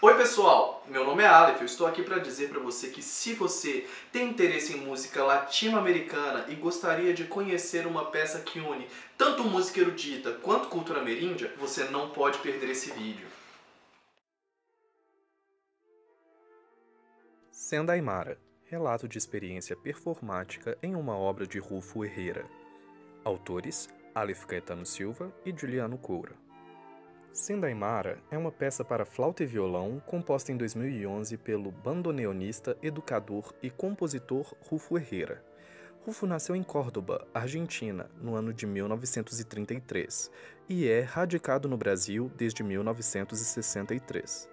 Oi pessoal, meu nome é Aleph, eu estou aqui para dizer para você que se você tem interesse em música latino-americana e gostaria de conhecer uma peça que une tanto música erudita quanto cultura ameríndia, você não pode perder esse vídeo. Senda Aimara, relato de experiência performática em uma obra de Rufo Herrera. Autores, Aleph Caetano Silva e Juliano Coura. Senda Aimara é uma peça para flauta e violão composta em 2011 pelo bandoneonista, educador e compositor Rufo Herrera. Rufo nasceu em Córdoba, Argentina, no ano de 1933 e é radicado no Brasil desde 1963.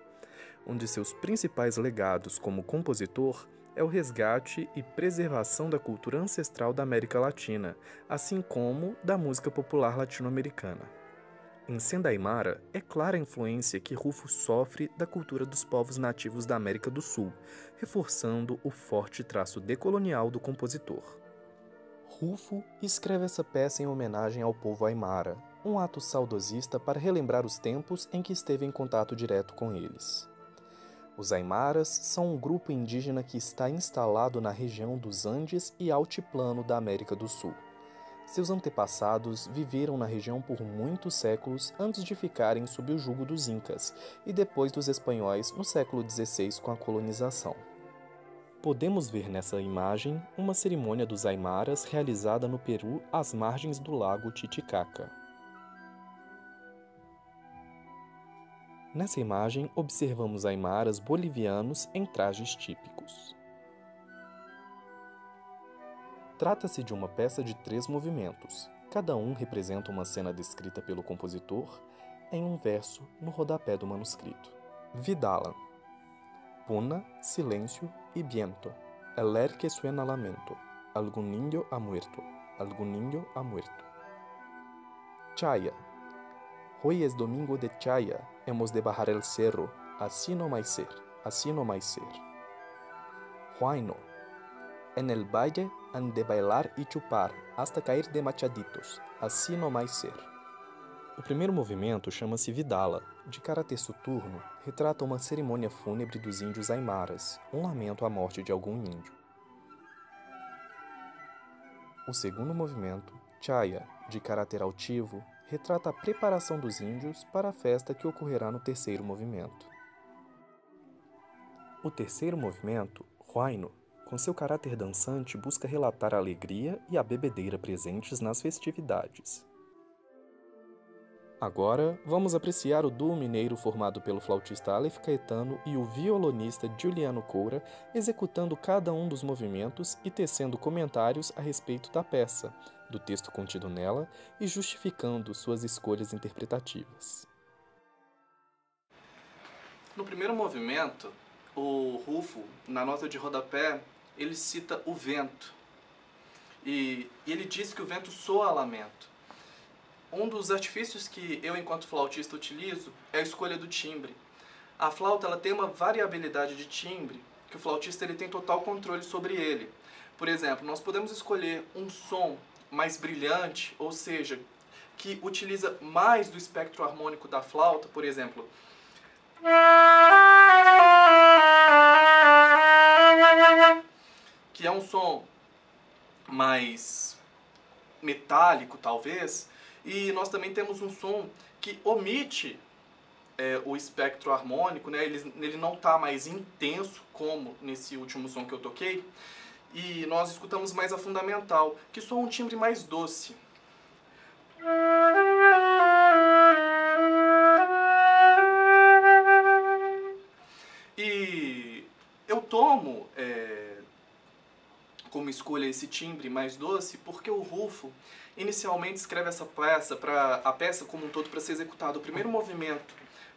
Um de seus principais legados como compositor é o resgate e preservação da cultura ancestral da América Latina, assim como da música popular latino-americana. Em Senda Aimara, é clara a influência que Rufo sofre da cultura dos povos nativos da América do Sul, reforçando o forte traço decolonial do compositor. Rufo escreve essa peça em homenagem ao povo aimara, um ato saudosista para relembrar os tempos em que esteve em contato direto com eles. Os aimaras são um grupo indígena que está instalado na região dos Andes e Altiplano da América do Sul. Seus antepassados viveram na região por muitos séculos antes de ficarem sob o jugo dos Incas e depois dos espanhóis no século XVI com a colonização. Podemos ver nessa imagem uma cerimônia dos aimaras realizada no Peru às margens do lago Titicaca. Nessa imagem, observamos aimaras bolivianos em trajes típicos. Trata-se de uma peça de 3 movimentos. Cada um representa uma cena descrita pelo compositor em um verso no rodapé do manuscrito. Vidala. Puna, silêncio y viento. El aire que suena lamento. Algún niño ha muerto. Algún niño ha muerto. Chaya. Hoy es domingo de Chaya. Hemos de bajar el cerro. Así no mais ser. Así no mais ser. Huayno. En el valle han de bailar y chupar hasta cair de machaditos. Así no mais ser. O primeiro movimento chama-se Vidala. De caráter soturno, retrata uma cerimônia fúnebre dos índios aimaras, um lamento à morte de algum índio. O segundo movimento, Chaya, de caráter altivo, retrata a preparação dos índios para a festa que ocorrerá no terceiro movimento. O terceiro movimento, Huayno, com seu caráter dançante, busca relatar a alegria e a bebedeira presentes nas festividades. Agora, vamos apreciar o duo mineiro formado pelo flautista Aleph Caetano e o violonista Juliano Coura, executando cada um dos movimentos e tecendo comentários a respeito da peça, do texto contido nela e justificando suas escolhas interpretativas. No primeiro movimento, o Rufo, na nota de rodapé, ele cita o vento. E ele diz que o vento soa a lamento. Um dos artifícios que eu, enquanto flautista, utilizo é a escolha do timbre. A flauta ela tem uma variabilidade de timbre que o flautista ele tem total controle sobre ele. Por exemplo, nós podemos escolher um som mais brilhante, ou seja, que utiliza mais do espectro harmônico da flauta, por exemplo. Que é um som mais metálico, talvez, e nós também temos um som que omite o espectro harmônico, né? Ele não está mais intenso, como nesse último som que eu toquei, e nós escutamos mais a fundamental, que soa um timbre mais doce. E eu tomo como escolha esse timbre mais doce porque o Rufo inicialmente escreve essa peça, a peça como um todo, para ser executado o primeiro movimento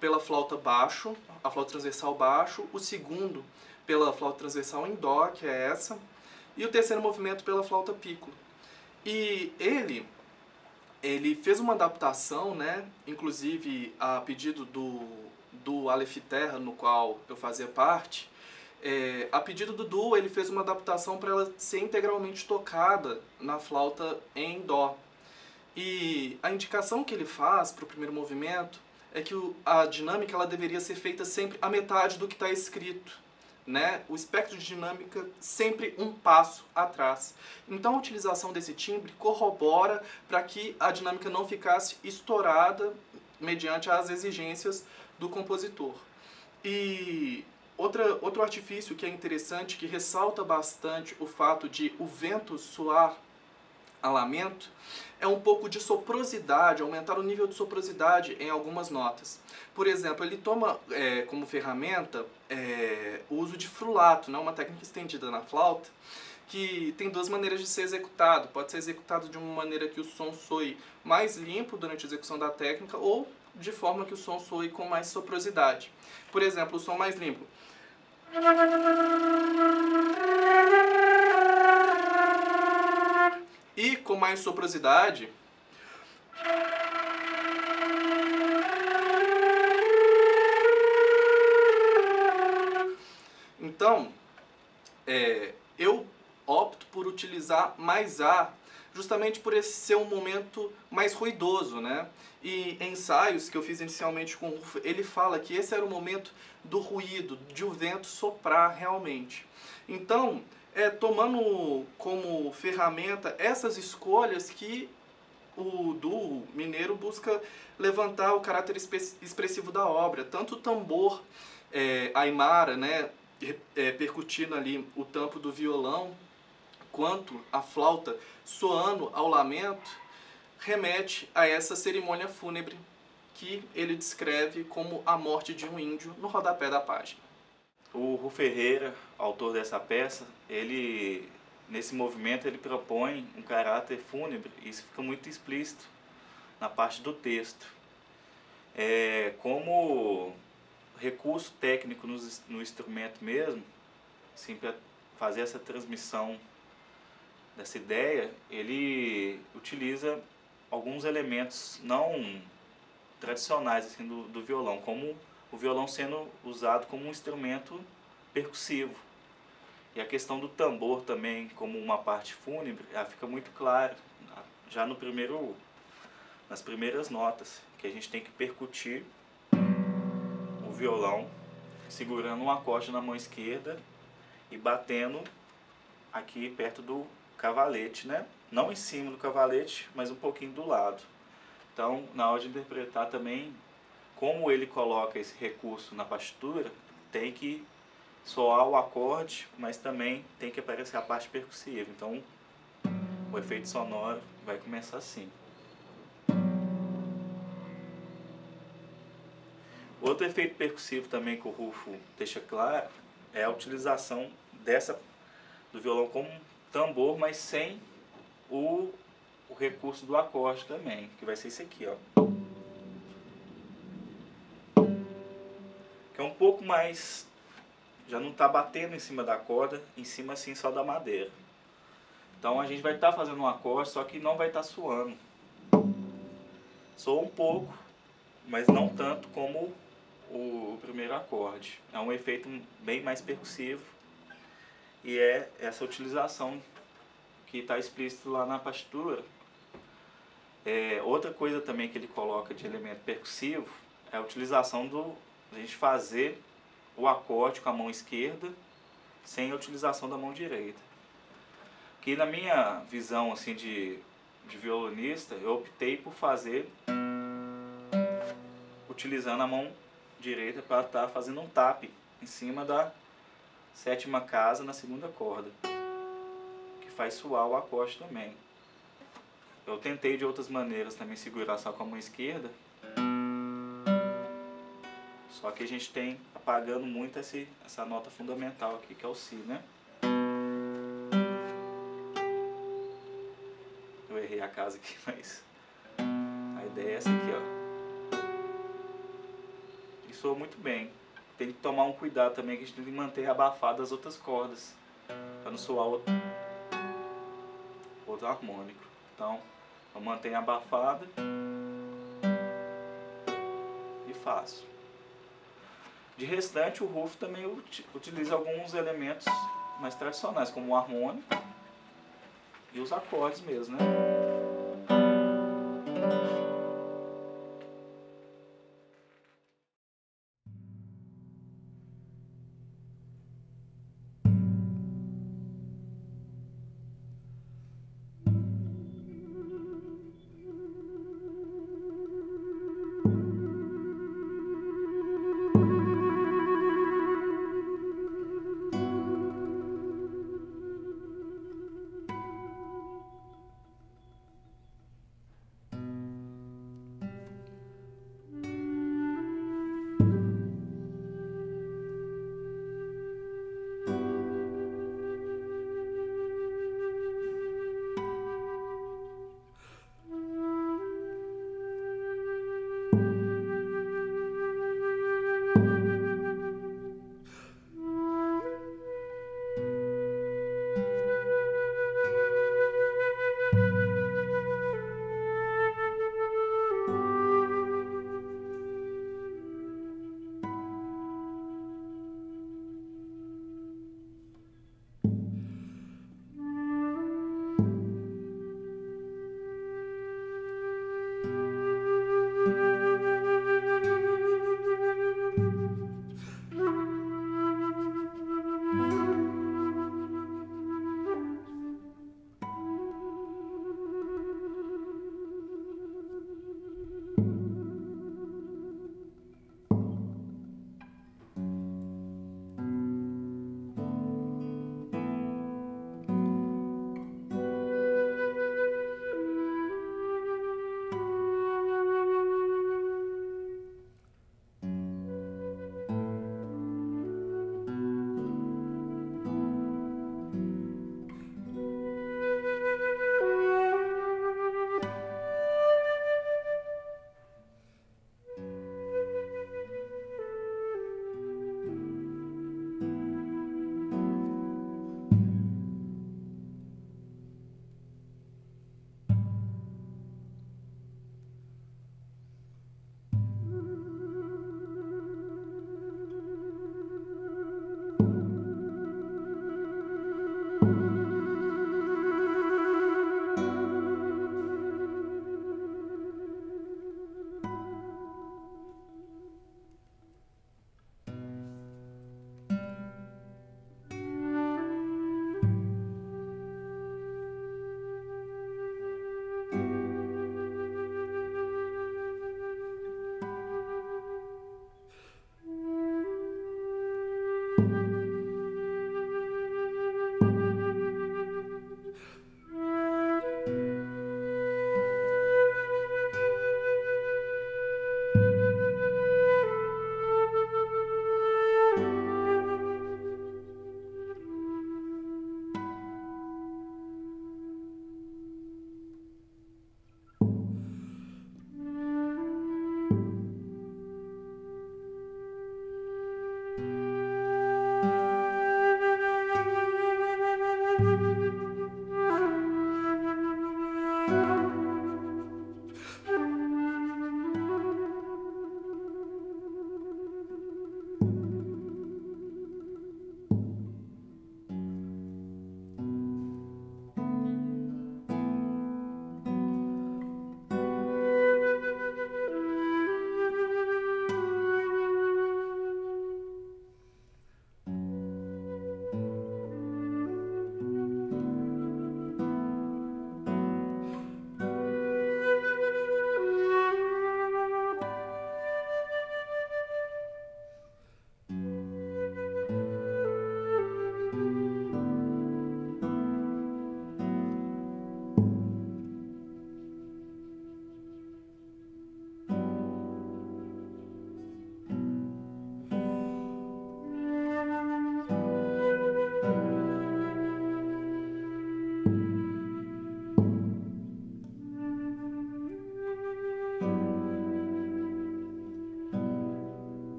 pela flauta baixo, a flauta transversal baixo, o segundo pela flauta transversal em dó, que é essa, e o terceiro movimento pela flauta piccolo. E ele fez uma adaptação, né, inclusive a pedido do Aleph Terra, no qual eu fazia parte. A pedido do duo, ele fez uma adaptação para ela ser integralmente tocada na flauta em dó. E a indicação que ele faz para o primeiro movimento é que a dinâmica ela deveria ser feita sempre a metade do que está escrito, né? O espectro de dinâmica sempre um passo atrás. Então a utilização desse timbre corrobora para que a dinâmica não ficasse estourada mediante as exigências do compositor. E outro artifício que é interessante, que ressalta bastante o fato de o vento soar a lamento, é um pouco de soprosidade, aumentar o nível de soprosidade em algumas notas. Por exemplo, ele toma como ferramenta o uso de frulato, né, uma técnica estendida na flauta, que tem duas maneiras de ser executado. Pode ser executado de uma maneira que o som soe mais limpo durante a execução da técnica, ou de forma que o som soe com mais soprosidade. Por exemplo, o som mais limpo. E com mais soprosidade. Então, eu opto por utilizar mais ar, justamente por esse ser um momento mais ruidoso, né? E em ensaios que eu fiz inicialmente com o Rufo, ele fala que esse era o momento do ruído, de o vento soprar realmente. Então, tomando como ferramenta essas escolhas que o duo mineiro busca levantar o caráter expressivo da obra. Tanto o tambor aimara, né, percutindo ali o tampo do violão, quanto a flauta soando ao lamento, remete a essa cerimônia fúnebre que ele descreve como a morte de um índio no rodapé da página. O Rufo Herrera, autor dessa peça, nesse movimento ele propõe um caráter fúnebre, e isso fica muito explícito na parte do texto. Como recurso técnico no instrumento mesmo, assim, para fazer essa transmissão dessa ideia, ele utiliza alguns elementos não tradicionais assim, do violão, como o violão sendo usado como um instrumento percussivo. E a questão do tambor também como uma parte fúnebre, fica muito clara já nas primeiras notas, que a gente tem que percutir o violão segurando um acorde na mão esquerda e batendo aqui perto do cavalete, né? Não em cima do cavalete, mas um pouquinho do lado. Então, na hora de interpretar também, como ele coloca esse recurso na partitura, tem que soar o acorde, mas também tem que aparecer a parte percussiva. Então, o efeito sonoro vai começar assim. Outro efeito percussivo também que o Rufo deixa claro é a utilização do violão como tambor, mas sem o recurso do acorde também, que vai ser esse aqui, ó. Que é um pouco mais, já não está batendo em cima da corda, em cima assim só da madeira. Então a gente vai estar fazendo um acorde, só que não vai estar suando. Soa um pouco, mas não tanto como o primeiro acorde. É um efeito bem mais percussivo e é essa utilização que está explícito lá na partitura. Outra coisa também que ele coloca de elemento percussivo é a utilização a gente fazer o acorde com a mão esquerda sem a utilização da mão direita. Que na minha visão assim de violonista, eu optei por fazer utilizando a mão direita para estar fazendo um tap em cima da sétima casa na segunda corda, que faz soar o acorde também. Eu tentei de outras maneiras também segurar só com a mão esquerda, só que a gente tem apagando muito essa nota fundamental aqui, que é o Si, né? Eu errei a casa aqui, mas a ideia é essa aqui, ó. E soa muito bem. Tem que tomar um cuidado também, que a gente tem que manter abafado as outras cordas, para não soar outro harmônico. Então, eu mantenho abafada e faço. De restante, o Rufo também utiliza alguns elementos mais tradicionais, como o harmônico e os acordes mesmo, né?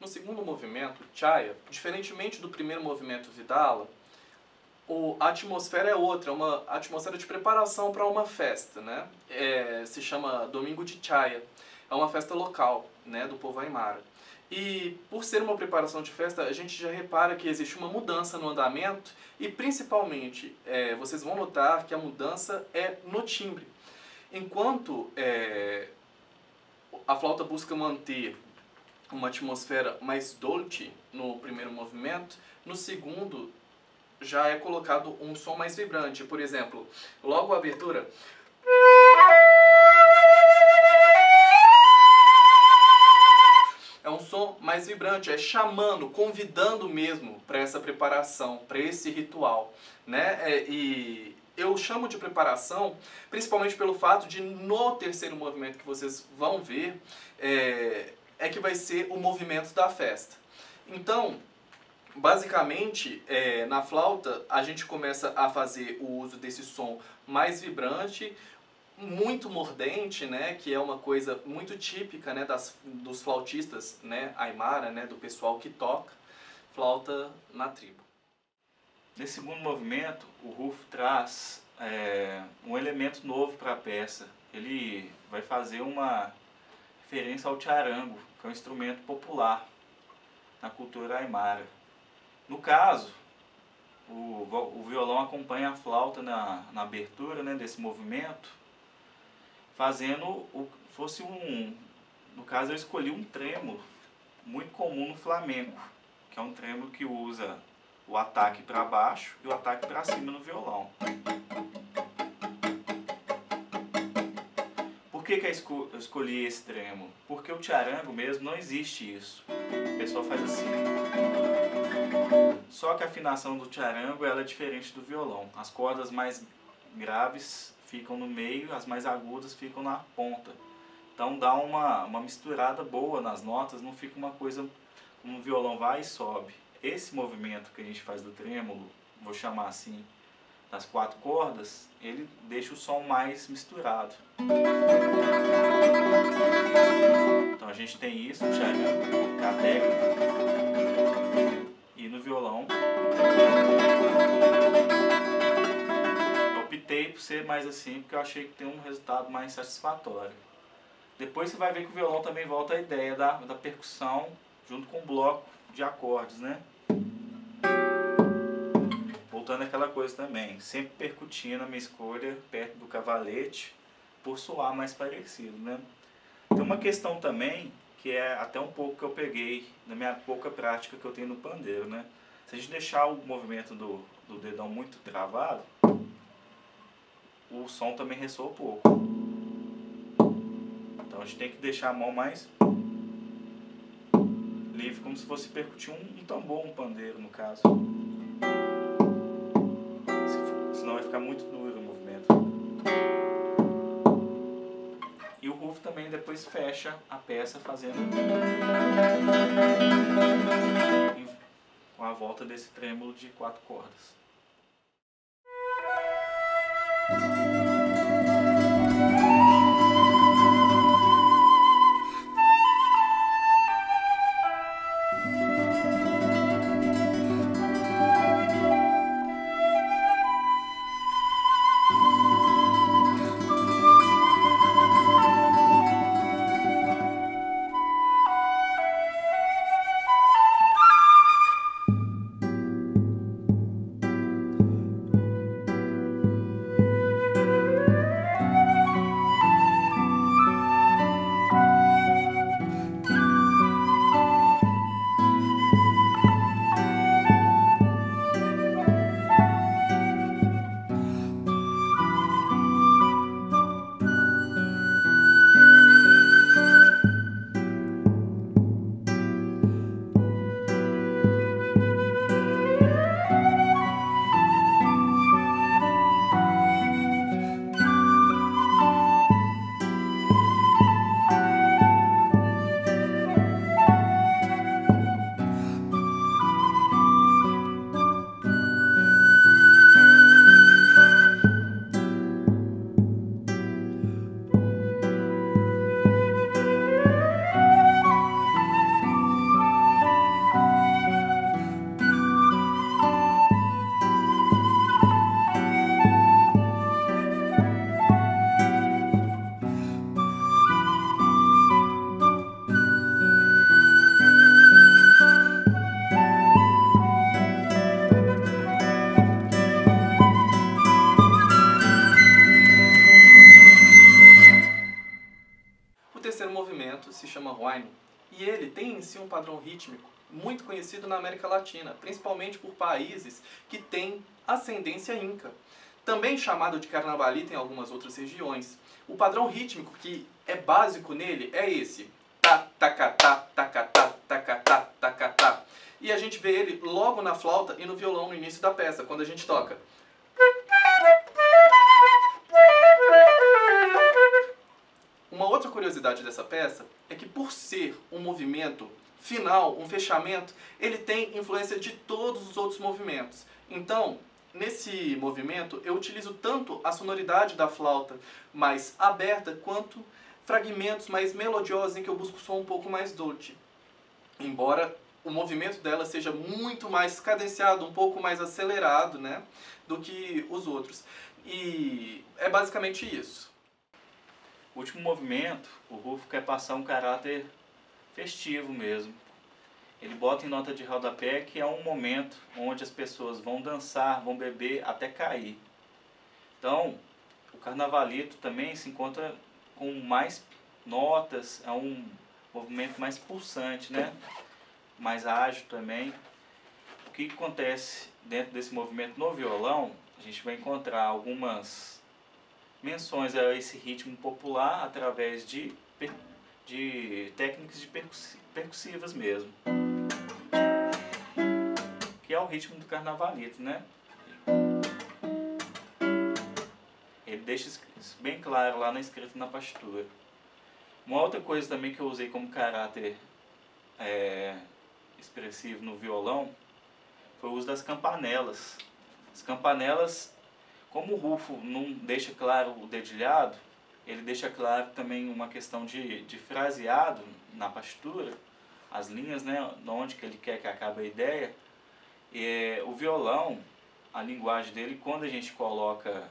No segundo movimento, Chaya, diferentemente do primeiro movimento Vidala, a atmosfera é outra, é uma atmosfera de preparação para uma festa, né? Se chama Domingo de Chaya, é uma festa local, né, do povo Aimara. E por ser uma preparação de festa, a gente já repara que existe uma mudança no andamento e principalmente, vocês vão notar que a mudança é no timbre. Enquanto a flauta busca manter uma atmosfera mais dolce no primeiro movimento, no segundo já é colocado um som mais vibrante. Por exemplo, logo a abertura vibrante, é chamando, convidando mesmo para essa preparação, para esse ritual, né? E eu chamo de preparação principalmente pelo fato de no terceiro movimento que vocês vão ver, é que vai ser o movimento da festa. Então, basicamente, na flauta, a gente começa a fazer o uso desse som mais vibrante, muito mordente, né, que é uma coisa muito típica, né, dos flautistas, né, aimara, né, do pessoal que toca flauta na tribo. Nesse segundo movimento, o Rufo traz um elemento novo para a peça. Ele vai fazer uma referência ao charango, que é um instrumento popular na cultura aimara. No caso, o violão acompanha a flauta na abertura, né, desse movimento, fazendo no caso eu escolhi um trêmulo muito comum no flamenco, que é um trêmulo que usa o ataque para baixo e o ataque para cima no violão. Por que eu escolhi esse trêmulo? Porque o charango mesmo não existe isso. O pessoal faz assim. Só que a afinação do charango ela é diferente do violão. As cordas mais graves ficam no meio, as mais agudas ficam na ponta. Então dá uma misturada boa nas notas, não fica uma coisa como o violão vai e sobe. Esse movimento que a gente faz do trêmulo, vou chamar assim, das 4 cordas, ele deixa o som mais misturado. Então a gente tem isso, o charango, que é a técnica, e no violão eu optei por ser mais assim, porque eu achei que tem um resultado mais satisfatório. Depois você vai ver que o violão também volta à ideia da percussão junto com o bloco de acordes, né? Voltando àquela coisa também, sempre percutindo a minha escolha perto do cavalete, por soar mais parecido, né? Tem uma questão também, que é até um pouco que eu peguei na minha pouca prática que eu tenho no pandeiro, né? Se a gente deixar o movimento do dedão muito travado, o som também ressoa pouco. Então a gente tem que deixar a mão mais livre, como se fosse percutir um tambor, um pandeiro no caso. Senão vai ficar muito duro o movimento. E o Rufo também depois fecha a peça fazendo com a volta desse trêmulo de 4 cordas. Se chama Huayno, e ele tem em si um padrão rítmico muito conhecido na América Latina, principalmente por países que têm ascendência inca, também chamado de carnavalita em algumas outras regiões. O padrão rítmico que é básico nele é esse: ta, tacatá, tacatá, tacatá, e a gente vê ele logo na flauta e no violão no início da peça, quando a gente toca. Uma outra curiosidade dessa peça é que, por ser um movimento final, um fechamento, ele tem influência de todos os outros movimentos. Então, nesse movimento, eu utilizo tanto a sonoridade da flauta mais aberta, quanto fragmentos mais melodiosos em que eu busco o som um pouco mais dolce. Embora o movimento dela seja muito mais cadenciado, um pouco mais acelerado, né, do que os outros. E é basicamente isso. O último movimento, o Rufo quer passar um caráter festivo mesmo. Ele bota em nota de rodapé que é um momento onde as pessoas vão dançar, vão beber até cair. Então, o Carnavalito também se encontra com mais notas, é um movimento mais pulsante, né? Mais ágil também. O que acontece dentro desse movimento no violão? A gente vai encontrar algumas menções a esse ritmo popular através de técnicas percussivas mesmo, que é o ritmo do Carnavalito, né? Ele deixa isso bem claro lá na escrita, na partitura. Uma outra coisa também que eu usei como caráter expressivo no violão foi o uso das campanelas. As campanelas, como o Rufo não deixa claro o dedilhado, ele deixa claro também uma questão de fraseado na partitura, as linhas, né, onde que ele quer que acabe a ideia. E o violão, a linguagem dele, quando a gente coloca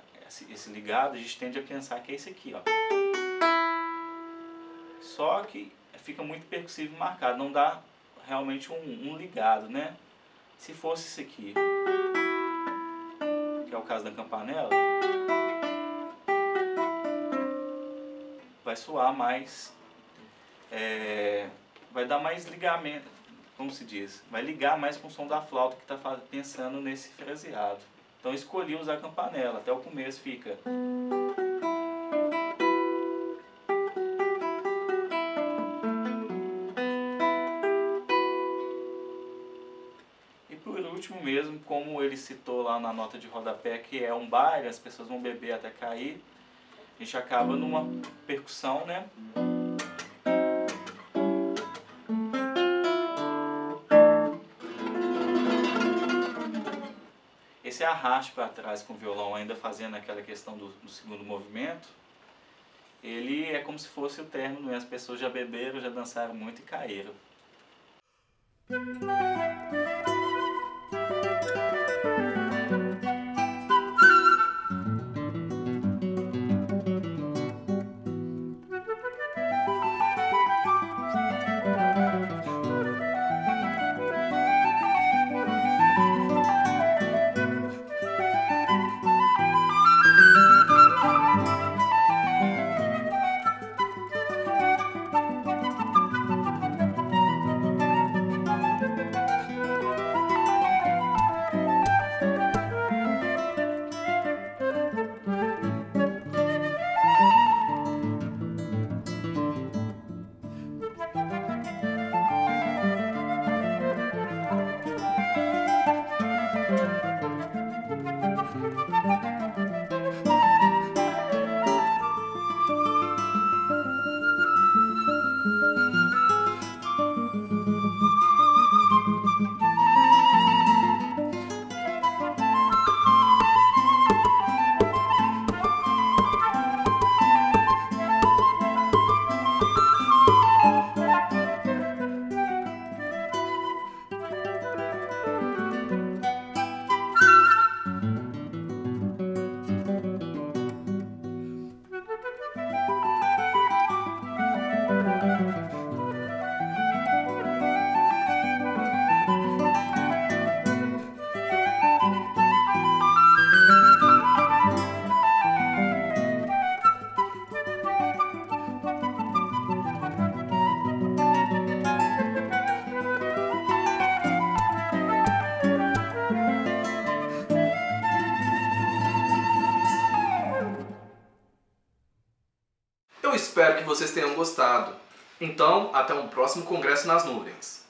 esse ligado, a gente tende a pensar que é esse aqui, ó. Só que fica muito percussivo e marcado, não dá realmente um ligado, né? Se fosse esse aqui, que é o caso da campanela, vai soar mais, vai dar mais ligamento, como se diz, vai ligar mais com o som da flauta que está pensando nesse fraseado. Então eu escolhi usar a campanela, até o começo fica. E por último mesmo, como ele citou lá na nota de rodapé, que é um baile, as pessoas vão beber até cair, a gente acaba numa percussão, né? Esse arraste para trás com o violão, ainda fazendo aquela questão do segundo movimento, ele é como se fosse o término, né? As pessoas já beberam, já dançaram muito e caíram. Eu espero que vocês tenham gostado. Então, até um próximo Congresso nas Nuvens.